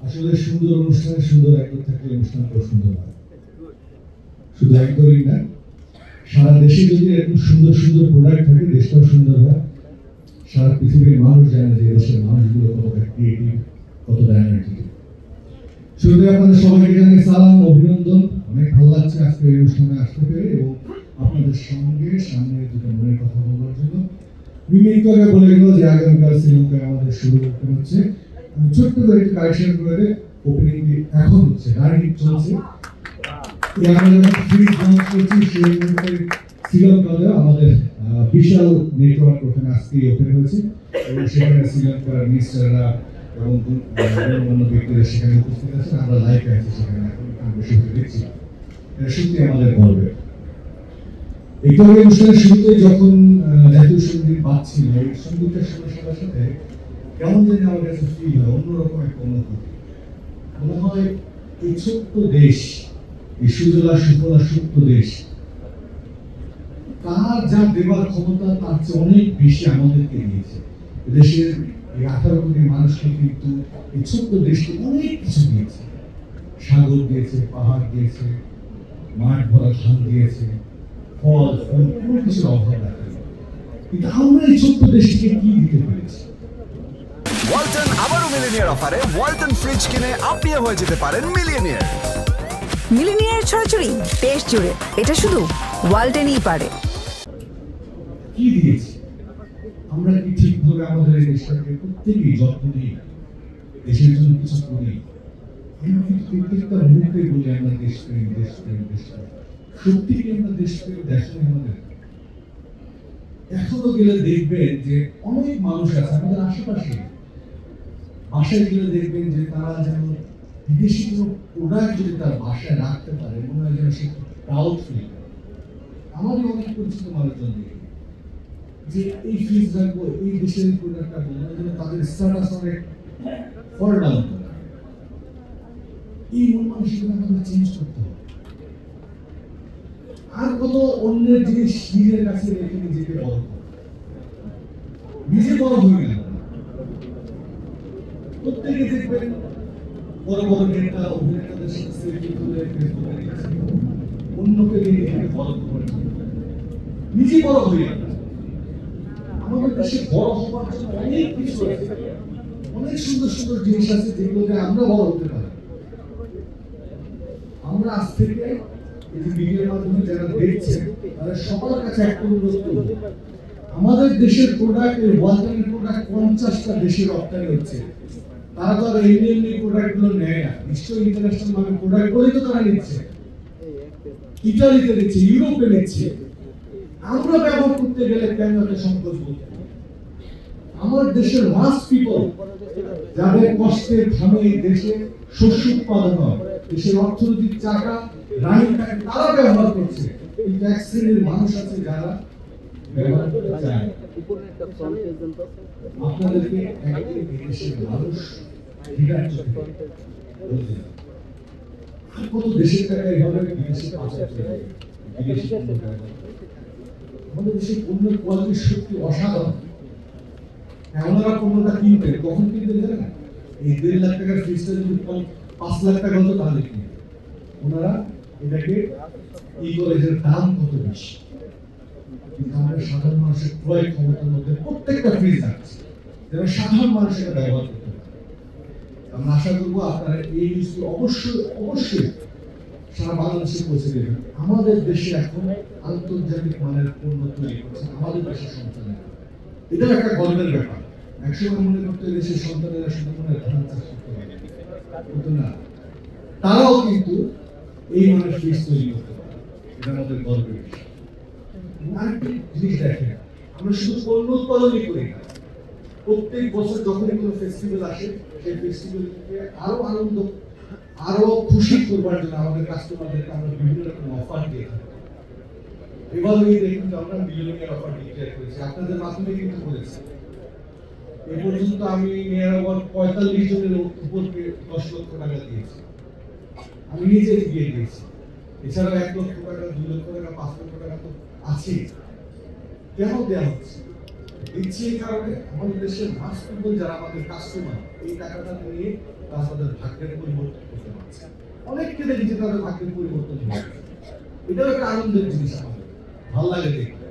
আসলে সুন্দর অনুষ্ঠানে সুন্দর একজন থাকলে অনুষ্ঠানটাও সুন্দর হয়। শুধু একদমই না, সারা দেশে যদি এরকম সুন্দর সুন্দর প্রোডাক্ট থাকে দেশটাও সুন্দর হয়। সারা পৃথিবীর মানুষ জানে যে দেশের মানুষগুলো কতটা ক্রিয়েটিভ, কতটা এনার্জেটিক। শুরুতে আপনাদের সবাইকে জানাই সালাম, অভিনন্দন। অনেক ভালো লাগছে আজকে এই অনুষ্ঠানে আসতে পেরে এবং আপনাদের সঙ্গে সামনে দুটো মনের কথা বলার জন্য। মিমি একটু আগে বলে গেল যে আগামীকাল শ্রীলঙ্কায় আমাদের শুরু করতে হচ্ছে। আমি ছোট্ট করে একটু কারেকশন করে ওপেনিং এখন হচ্ছে, রানিং চলছে। আমরা যখন ফ্রিজ লঞ্চ করছি সেই মুহূর্তে শ্রীলঙ্কাতেও আমাদের বিশাল নেটওয়ার্ক ওখানে আজকেই ওপেন হয়েছে এবং সেখানে শ্রীলঙ্কার মিনিস্টাররা এবং অন্যান্য ব্যক্তিরা সেখানে উপস্থিত আছেন। আমরা লাইভে আছি সেখানে, এখন বসে দেখছি। এটা সত্যি আমাদের গর্বের। একটু আগে অনুষ্ঠানের শুরুতে যখন জাতীয় সঙ্গীত পাচ্ছিল, এই সঙ্গীতের শোনার সাথে সাথে কেমন যেন আমার কাছে ফিল হয়, অন্যরকম একটা অনুভূতি। মনে হয় এই ছোট্ট দেশ, এই সুজলা সুফলা সুপ্ত দেশ, তার যা দেবার ক্ষমতা তার চেয়ে অনেক বেশি আমাদেরকে দিয়েছে। দেশের এই 18 কোটি মানুষকে কিন্তু এই ছোট্ট দেশকে অনেক কিছু দিয়েছে। সাগর দিয়েছে, পাহাড় দিয়েছে, মাঠ ভরা ধান দিয়েছে, ফল ফুল, কোনো কিছুর অভাব রাখে। কিন্তু আমরা এই ছোট্ট দেশকে কি দিতে পেরেছি? ওয়ালটন আবারও মিলিনিয়ার অফারে ওয়ালটন ফ্রিজ কিনে আপনিও হয়ে যেতে পারেন মিলিয়নিয়ার। মিলিনিয়ার ছড়াছড়ি দেশ জুড়ে, এটা শুধু ওয়ালটনই পারে। কি দিয়েছি আমরা? কি ঠিকভাবে আমাদের এই দেশটাকে প্রত্যেকেই যত্ন নিই, দেশের জন্য কিছু করি? আমরা কিন্তু প্রত্যেকটা মুহূর্তে বলি আমরা দেশপ্রেম দেশপ্রেম দেশপ্রেম। সত্যি কি আমরা দেশপ্রেম দেখাই আমাদের? এখনো গেলে দেখবেন যে অনেক মানুষ আছে আমাদের আশেপাশে, বাসায় গেলে দেখবেন যে তারা যেন বিদেশি কোনো প্রোডাক্ট যদি তার বাসায় রাখতে পারে মনে হয় যেন সে প্রাউড ফিল করে। আমারই অনেক পরিচিত মানুষজন দেখি যে এই ফ্রিজ রাখবো, এই দেশের প্রোডাক্ট রাখবো, মনে হয় যেন তাদের স্ট্যাটাস অনেক ফল ডাউন করে। এই মন মানসিকতা আমাদের চেঞ্জ করতে হবে। আর কত অন্যের জিনিস নিজের কাছে রেখে নিজেকে বড় করো, নিজে বড় হয়ে গেল। প্রত্যেকে দেখবেন বড় বড় নেতা অভিনেতাদের সাথে সেলফি তুলে ফেসবুকে দিচ্ছে, অন্যকে দিয়ে নিজেকে বড় করে, নিজে বড় হয়ে গেল। আমাদের দেশে বড় হওয়ার জন্য অনেক কিছু আছে, অনেক সুন্দর সুন্দর জিনিস আছে যেগুলোতে আমরা বড় হতে পারি। আমরা আজ থেকে এই যে ভিডিওর মাধ্যমে যারা দেখছেন তাদের সবার কাছে একটা অনুরোধ করব, আমাদের দেশের প্রোডাক্ট, এই ওয়ালটনের প্রোডাক্ট 50টা দেশে রপ্তানি হচ্ছে। তারা তো আর ইন্ডিয়ান প্রোডাক্ট গুলো নেয় না, নিশ্চয়ই ইন্টারন্যাশনাল মানে প্রোডাক্ট গুলোই তো তারা নিচ্ছে। ইতালিতে নিচ্ছে, ইউরোপে নিচ্ছে। আমরা ব্যবহার করতে গেলে কেন এত সংকোচ বলতে? আমার দেশের মাস পিপল যাদের কষ্টের ঘামে দেশে শস্য উৎপাদন হয়, দেশের অর্থনৈতিক চাকা রানিং থাকে, তারা ব্যবহার করছে। কিন্তু এক শ্রেণীর মানুষ আছে যারা ব্যবহার করতে চায় না। আপনাদেরকে একদিন দেশের মানুষ কত দেশের টাকা এভাবে বিদেশে পাচার করে, বিদেশি আমাদের দেশের পণ্যের কোয়ালিটির সত্যি অসাধারণ। ওনারা পণ্যটা কিনতেন, কখন কিনতেন জানেন? এই 1.5 লাখ টাকার ফ্রিজটা যদি 5 লাখ টাকা হতো তাহলে কিনতেন। ওনারা এটাকে এই কলেজের দাম কত বেশি, কিন্তু আমাদের সাধারণ মানুষের ক্রয় ক্ষমতার মধ্যে প্রত্যেকটা ফ্রিজ আছে যেন সাধারণ মানুষ এটা ব্যবহার করতে পারে। আমরা আশা করবো আপনারা এই নিউজটি অবশ্যই অবশ্যই সারা বাংলাদেশে পৌঁছে দেবেন। আমাদের দেশে এখন আন্তর্জাতিক মানের পণ্য তৈরি করছে আমাদের দেশের সন্তানেরা, এটাও একটা গর্বের ব্যাপার। একসময় মনে করতে দেশের সন্তানেরা শুধু মনে ধান চাষ করতে পারে, কিন্তু না, তারাও কিন্তু এই মানের ফ্রিজ তৈরি করতে পারে। এটা আমাদের গর্বের বিষয়। আরেকটি জিনিস দেখেন, আমরা শুধু পণ্য উৎপাদনই করি না, প্রত্যেক বছর যখনই কোনো ফেস্টিভ্যাল আসে সেই ফেস্টিভ্যালকে আরো আনন্দ, আরো খুশি করবার জন্য আমাদের কাস্টমারদেরকে আমরা বিভিন্ন রকম অফার দিয়ে থাকি। এবারও কিন্তু আমরা মিলিয়নিয়ার অফার ডিক্লেয়ার করেছি, আপনাদের মাধ্যমে কিন্তু করেছি। এ পর্যন্ত আমি মেয়ার অ্যাওয়ার্ড 45 জনের উপর 10 লক্ষ টাকা দিয়েছি, আমি নিজে দিয়ে দিয়েছি। এছাড়াও 1 লক্ষ টাকা, 2 লক্ষ টাকা, 5 লক্ষ টাকা তো আছে। কেন দেওয়া হচ্ছে? দিচ্ছি এই কারণে আমাদের দেশের মাস পিপল যারা আমাদের কাস্টমার এই টাকাটা নিয়ে তারা তাদের ভাগ্যের পরিবর্তন করতে পারছে। অনেককে দেখি যে তাদের ভাগ্যের পরিবর্তন হয়েছে। এটাও একটা আনন্দের জিনিস আমাদের, ভালো লাগে দেখতে।